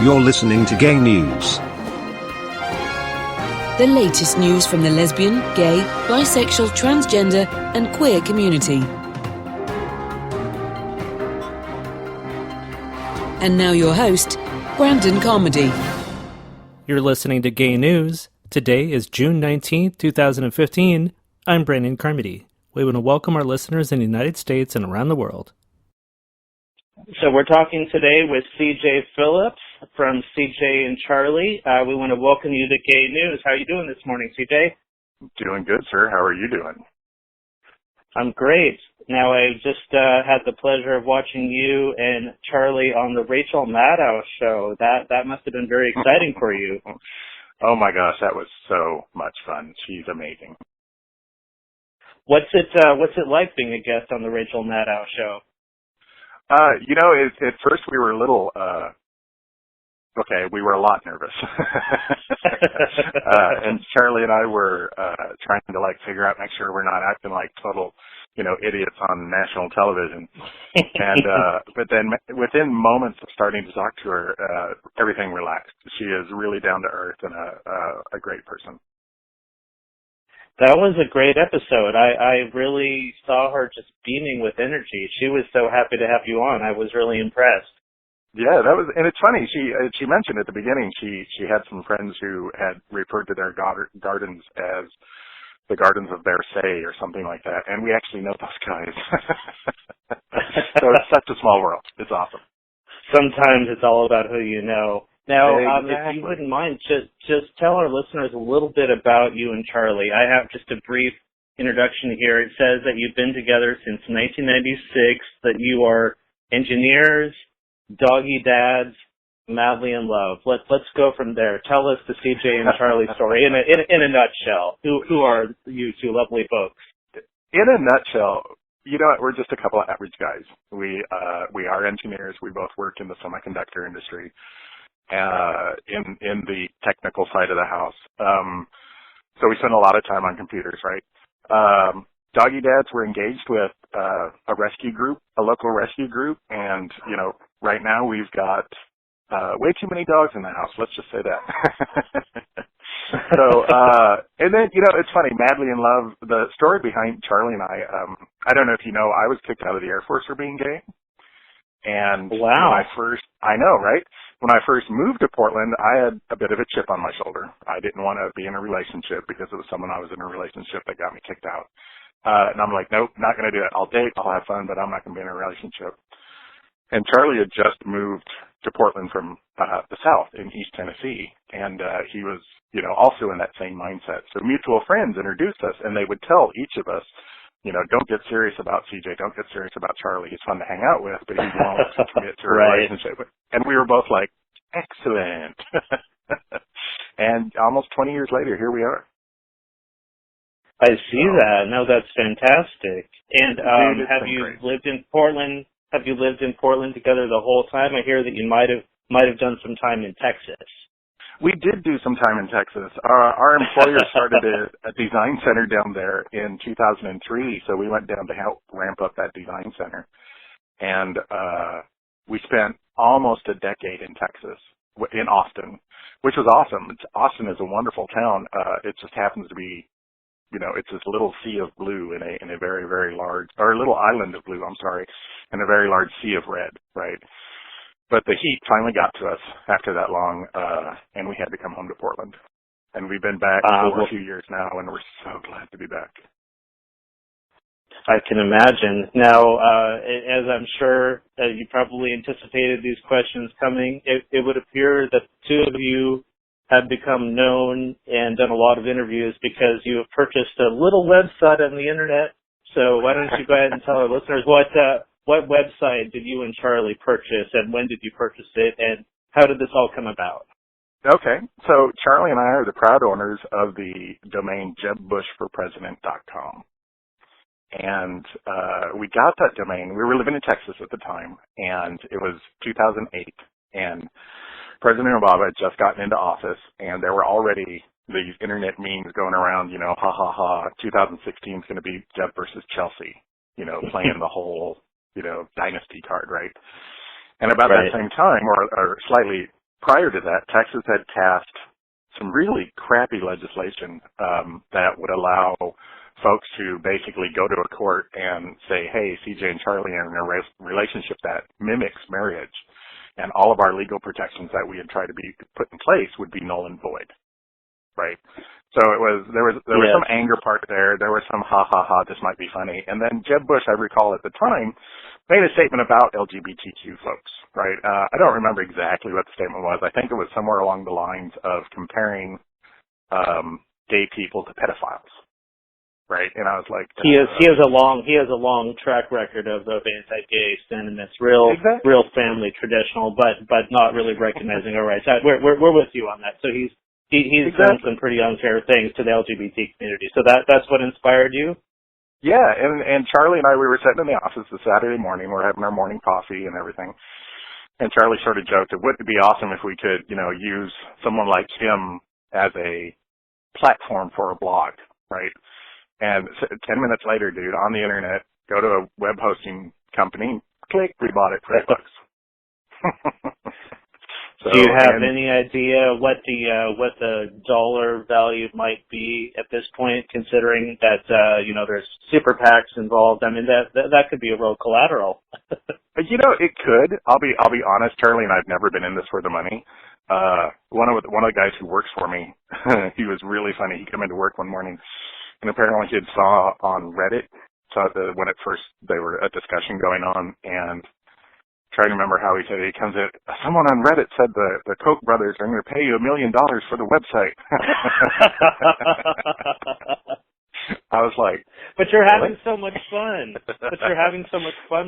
You're listening to Gay News. The latest news from the lesbian, gay, bisexual, transgender and queer community. And now your host, Brandon CARMODY. You're listening to Gay News. Today is June 19th, 2015. I'm Brandon CARMODY. We want to welcome our listeners in the United States and around the world. So we're talking today with CJ Phillips from CJ and Charlie. We want to welcome you to Gay News. How are you doing this morning, CJ? Doing good, sir. How are you doing? I'm great. Now, I just had the pleasure of watching you and Charlie on the Rachel Maddow show. That must have been very exciting for you. Oh my gosh, that was so much fun. She's amazing. What's it like being a guest on the Rachel Maddow show? At first we were a little, we were a lot nervous. And Charlie and I were trying to figure out, make sure we're not acting like total, idiots on national television. And but then within moments of starting to talk to her, everything relaxed. She is really down to earth and a great person. That was a great episode. I really saw her just beaming with energy. She was so happy to have you on. I was really impressed. Yeah, and it's funny. She mentioned at the beginning she had some friends who had referred to their gardens as the Gardens of Versailles or something like that, and we actually know those guys. So it's such a small world. It's awesome. Sometimes it's all about who you know. Now, exactly. If you wouldn't mind, just tell our listeners a little bit about you and Charlie. I have just a brief introduction here. It says that you've been together since 1996, that you are engineers, doggy dads, madly in love. Let's go from there. Tell us the CJ and Charlie story in a nutshell. Who are you two lovely folks? In a nutshell, we're just a couple of average guys. We are engineers. We both work in the semiconductor industry. In the technical side of the house. So we spend a lot of time on computers, right? Doggy dads were engaged with a rescue group, a local rescue group, and, right now we've got way too many dogs in the house. Let's just say that. So, and then, it's funny, madly in love, the story behind Charlie and I don't know if you know, I was kicked out of the Air Force for being gay. And wow. I know, right? When I first moved to Portland, I had a bit of a chip on my shoulder. I didn't want to be in a relationship because it was someone I was in a relationship that got me kicked out. And I'm like, nope, not going to do it. I'll date, I'll have fun, but I'm not going to be in a relationship. And Charlie had just moved to Portland from the South in East Tennessee. And he was, also in that same mindset. So mutual friends introduced us, and they would tell each of us, don't get serious about CJ. Don't get serious about Charlie. He's fun to hang out with, but he won't commit to a right. relationship. And we were both like, excellent. And almost 20 years later, here we are. I see that. No, that's fantastic. And have you great. lived in Portland? Have you lived in Portland together the whole time? I hear that you might have done some time in Texas. We did do some time in Texas. Our employer started a design center down there in 2003, so we went down to help ramp up that design center. And we spent almost a decade in Texas, in Austin, which was awesome. Austin is a wonderful town. It just happens to be, it's this little sea of blue in a very, very large, or a little island of blue, in a very large sea of red, right? But the heat finally got to us after that long, and we had to come home to Portland. And we've been back for a few years now, and we're so glad to be back. I can imagine. Now, as I'm sure you probably anticipated these questions coming, it would appear that the two of you have become known and done a lot of interviews because you have purchased a little website on the internet. So why don't you go ahead and tell our listeners what website did you and Charlie purchase, and when did you purchase it, and how did this all come about? Okay, so Charlie and I are the proud owners of the domain jebbushforpresident.com. And we got that domain. We were living in Texas at the time, and it was 2008, and President Obama had just gotten into office, and there were already these internet memes going around, ha ha ha, 2016 is going to be Jeb versus Chelsea, playing the whole, dynasty card, right? And about that same time, or slightly prior to that, Texas had passed some really crappy legislation that would allow folks to basically go to a court and say, hey, CJ and Charlie are in a relationship that mimics marriage, and all of our legal protections that we had tried to be put in place would be null and void, right? So there was some anger part there. There was some this might be funny. And then Jeb Bush, I recall at the time, made a statement about LGBTQ folks, right? I don't remember exactly what the statement was. I think it was somewhere along the lines of comparing gay people to pedophiles, right? And I was like, he has a long track record of anti-gay sentiments, real family traditional, but not really recognizing our rights. We're with you on that. So he's done some pretty unfair things to the LGBT community. So that's what inspired you? Yeah, and Charlie and I, we were sitting in the office this Saturday morning. We're having our morning coffee and everything. And Charlie sort of joked, it would be awesome if we could, use someone like him as a platform for a blog, right? And 10 minutes later, dude, on the internet, go to a web hosting company, click, we bought it for $8. So, do you have any idea what the dollar value might be at this point, considering that there's super PACs involved? I mean, that could be a real collateral. It could. I'll be honest, Charlie and I've never been in this for the money. One of the guys who works for me, he was really funny. He came into work one morning, and apparently he had saw on Reddit, when there were a discussion going on, and trying to remember how he said it. He comes in, someone on Reddit said the Koch brothers are going to pay you $1 million for the website. I was like, but you're having so much fun.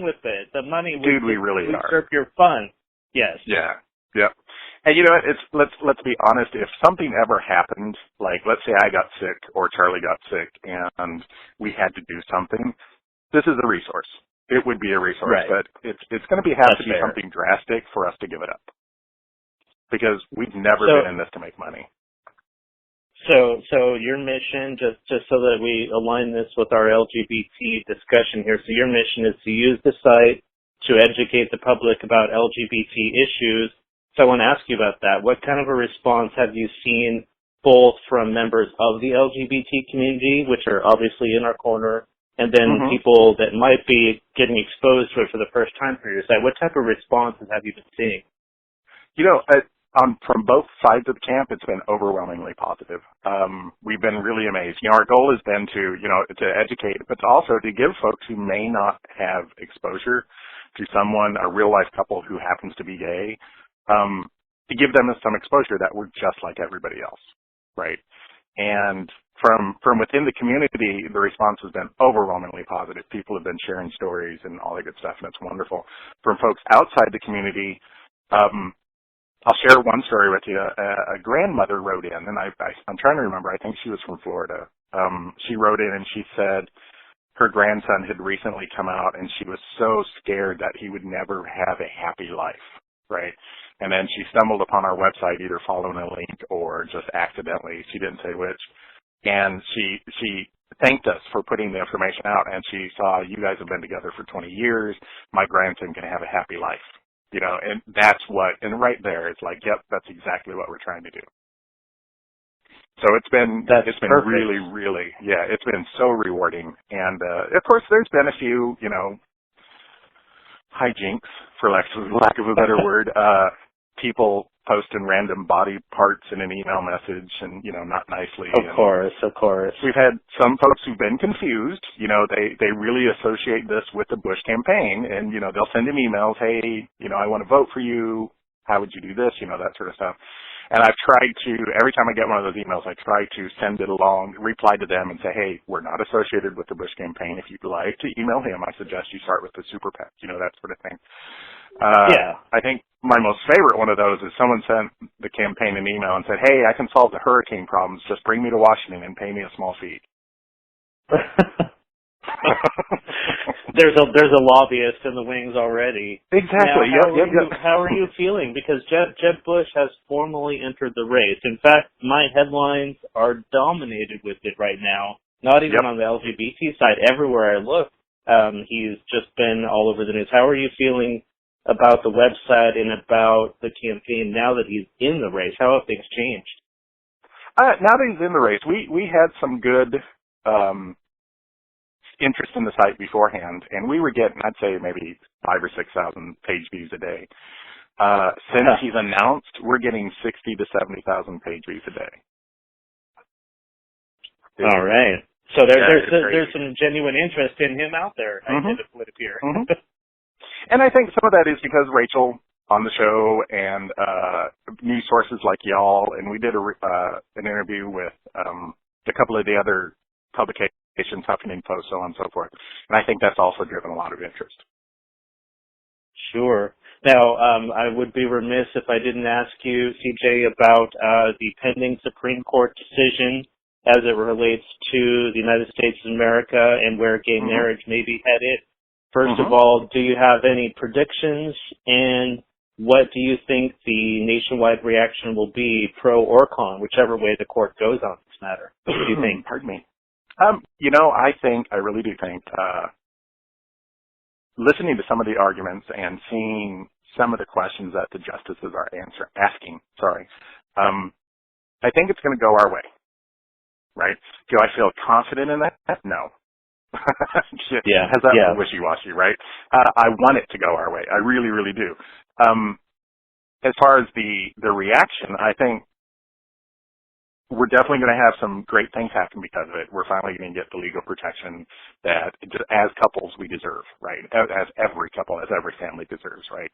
With it. The money will dude, we really usurp your fun. Yes. Yeah. Yep. And you know what? Let's be honest. If something ever happened, like let's say I got sick or Charlie got sick and we had to do something, this is a resource. It would be a resource, right. But it's going to have to be something drastic for us to give it up, because we've never been in this to make money. So your mission, just so that we align this with our LGBT discussion here, so your mission is to use the site to educate the public about LGBT issues. So I want to ask you about that. What kind of a response have you seen both from members of the LGBT community, which are obviously in our corner, and then people that might be getting exposed to it for the first time for your site? What type of responses have you been seeing? From both sides of the camp, it's been overwhelmingly positive. We've been really amazed. Our goal has been to educate, but also to give folks who may not have exposure to someone, a real-life couple who happens to be gay, to give them some exposure that we're just like everybody else, right? And from within the community, the response has been overwhelmingly positive. People have been sharing stories and all that good stuff, and it's wonderful. From folks outside the community, I'll share one story with you. A grandmother wrote in, and I'm trying to remember. I think she was from Florida. She wrote in and she said her grandson had recently come out, and she was so scared that he would never have a happy life, right? And then she stumbled upon our website, either following a link or just accidentally. She didn't say which. And she thanked us for putting the information out, and she saw, you guys have been together for 20 years. My grandson can have a happy life. And that's and right there, it's like, yep, that's exactly what we're trying to do. So it's been perfect. Really, really, it's been so rewarding. And, of course, there's been a few, hijinks, for lack of a better word, people posting random body parts in an email message and, not nicely. Of course. We've had some folks who've been confused. They really associate this with the Bush campaign, and, they'll send him emails, hey, I want to vote for you. How would you do this? That sort of stuff. And I've tried to, every time I get one of those emails, I try to send it along, reply to them and say, hey, we're not associated with the Bush campaign. If you'd like to email him, I suggest you start with the Super PAC, that sort of thing. I think my most favorite one of those is someone sent the campaign an email and said, hey, I can solve the hurricane problems. Just bring me to Washington and pay me a small fee. There's a lobbyist in the wings already. Exactly. Now, how are you feeling? Because Jeb Bush has formally entered the race. In fact, my headlines are dominated with it right now. Not even on the LGBT side. Everywhere I look, he's just been all over the news. How are you feeling about the website and about the campaign now that he's in the race? How have things changed? Now that he's in the race, we had some good interest in the site beforehand, and we were getting, I'd say, maybe 5,000 or 6,000 page views a day. Since he's announced, we're getting 60 to 70,000 page views a day. All right. So there's some genuine interest in him out there, it would appear. And I think some of that is because Rachel on the show and news sources like y'all, and we did an interview with a couple of the other publications, Huffington Post, so on and so forth. And I think that's also driven a lot of interest. Sure. Now, I would be remiss if I didn't ask you, CJ, about the pending Supreme Court decision as it relates to the United States of America and where gay marriage may be headed. First of all, do you have any predictions, and what do you think the nationwide reaction will be, pro or con, whichever way the court goes on this matter? What do you think? Pardon me. I really do think, listening to some of the arguments and seeing some of the questions that the justices are asking, I think it's going to go our way, right? Do I feel confident in that? No. Has that wishy-washy, right? I want it to go our way. I really, really do. As far as the reaction, I think we're definitely going to have some great things happen because of it. We're finally going to get the legal protection that, as couples, we deserve, right? As every couple, as every family deserves, right?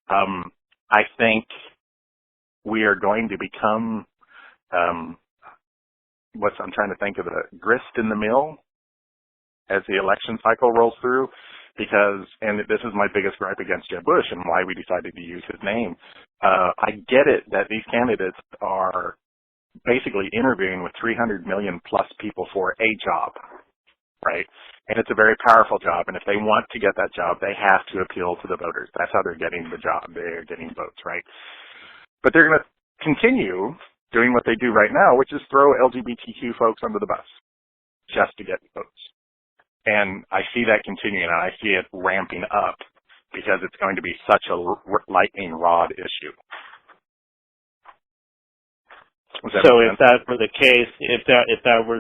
I think we are going to become, I'm trying to think of the grist in the mill as the election cycle rolls through, and this is my biggest gripe against Jeb Bush and why we decided to use his name. I get it that these candidates are basically interviewing with 300 million plus people for a job, right? And it's a very powerful job, and if they want to get that job, they have to appeal to the voters. That's how they're getting the job. They're getting votes, right? But they're going to continue doing what they do right now, which is throw LGBTQ folks under the bus just to get votes. And I see that continuing, and I see it ramping up because it's going to be such a lightning rod issue. So if that were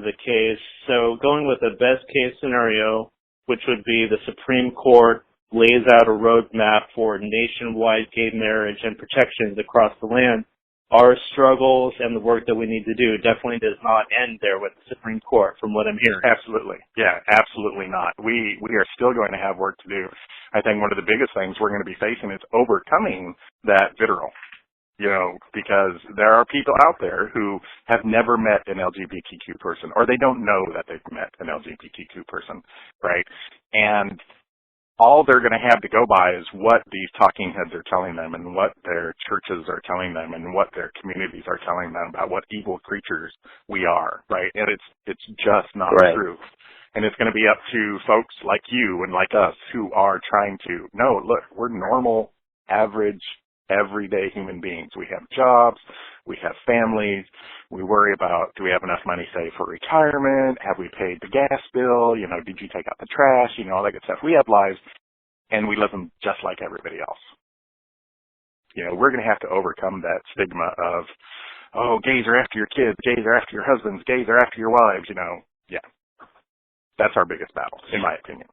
the case, so going with the best case scenario, which would be the Supreme Court lays out a roadmap for nationwide gay marriage and protections across the land, our struggles and the work that we need to do definitely does not end there with the Supreme Court, from what I'm hearing. Absolutely. Yeah, absolutely not. We are still going to have work to do. I think one of the biggest things we're going to be facing is overcoming that vitriol. Because there are people out there who have never met an LGBTQ person, or they don't know that they've met an LGBTQ person, right? And all they're going to have to go by is what these talking heads are telling them and what their churches are telling them and what their communities are telling them about what evil creatures we are, right? And it's just not true. And it's going to be up to folks like you and like us who are trying to, no, look, we're normal, average, everyday human beings. We have jobs, we have families, we worry about, do we have enough money saved for retirement? Have we paid the gas bill? Did you take out the trash? All that good stuff. We have lives, and we live them just like everybody else. We're going to have to overcome that stigma of, oh, gays are after your kids, gays are after your husbands, gays are after your wives, Yeah. That's our biggest battle, in my opinion.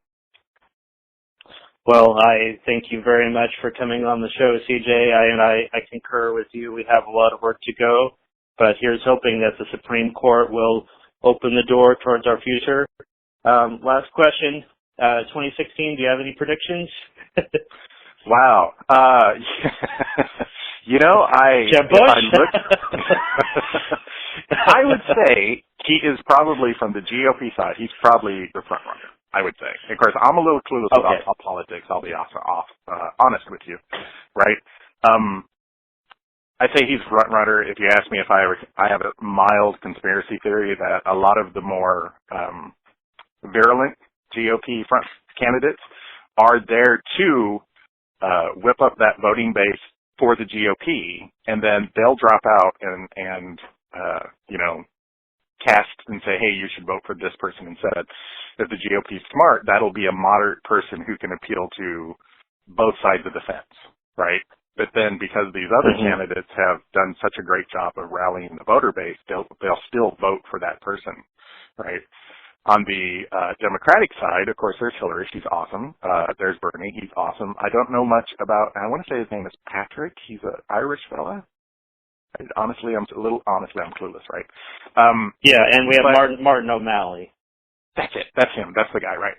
Well, I thank you very much for coming on the show, CJ. I concur with you. We have a lot of work to go, but here's hoping that the Supreme Court will open the door towards our future. Last question, 2016, do you have any predictions? Wow. Jeb Bush? I would say he is probably, from the GOP side, he's probably the front runner. I would say. Of course, I'm a little clueless about politics. I'll be honest with you, right? I'd say he's front runner. If you ask me if I have a mild conspiracy theory that a lot of the more virulent GOP front candidates are there to whip up that voting base for the GOP, and then they'll drop out and cast and say, hey, you should vote for this person instead. If the GOP is smart, that'll be a moderate person who can appeal to both sides of the fence, right? But then because these other candidates have done such a great job of rallying the voter base, they'll still vote for that person, right? On the Democratic side, of course, there's Hillary. She's awesome. There's Bernie. He's awesome. I don't know much about, I want to say his name is Patrick. He's an Irish fella. Honestly, I'm clueless, right? Yeah, and we have Martin O'Malley. That's it. That's him. That's the guy, right?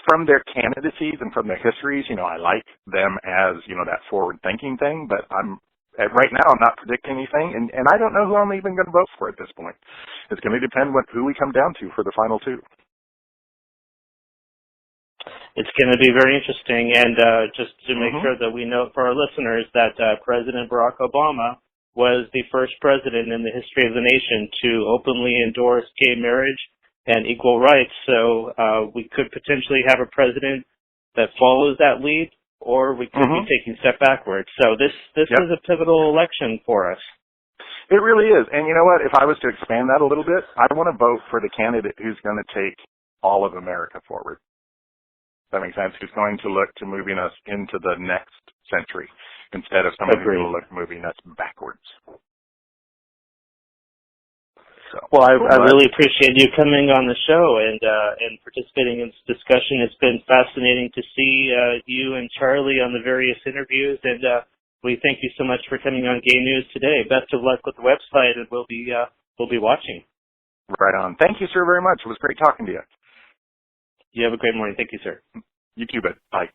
From their candidacies and from their histories, I like them as, that forward-thinking thing, but right now I'm not predicting anything, and I don't know who I'm even going to vote for at this point. It's going to depend who we come down to for the final two. It's going to be very interesting, and just to make sure that we know for our listeners that President Barack Obama was the first president in the history of the nation to openly endorse gay marriage and equal rights. So we could potentially have a president that follows that lead, or we could be taking a step backwards. So this is a pivotal election for us. It really is. And you know what? If I was to expand that a little bit, I want to vote for the candidate who's going to take all of America forward. Does that make sense? Who's going to look to moving us into the next century instead of someone who's going to look moving us backwards. So, well, I really appreciate you coming on the show and participating in this discussion. It's been fascinating to see you and Charlie on the various interviews, and we thank you so much for coming on Gay News today. Best of luck with the website, and we'll be watching. Right on. Thank you, sir, very much. It was great talking to you. You have a great morning. Thank you, sir. You too, bud. Bye.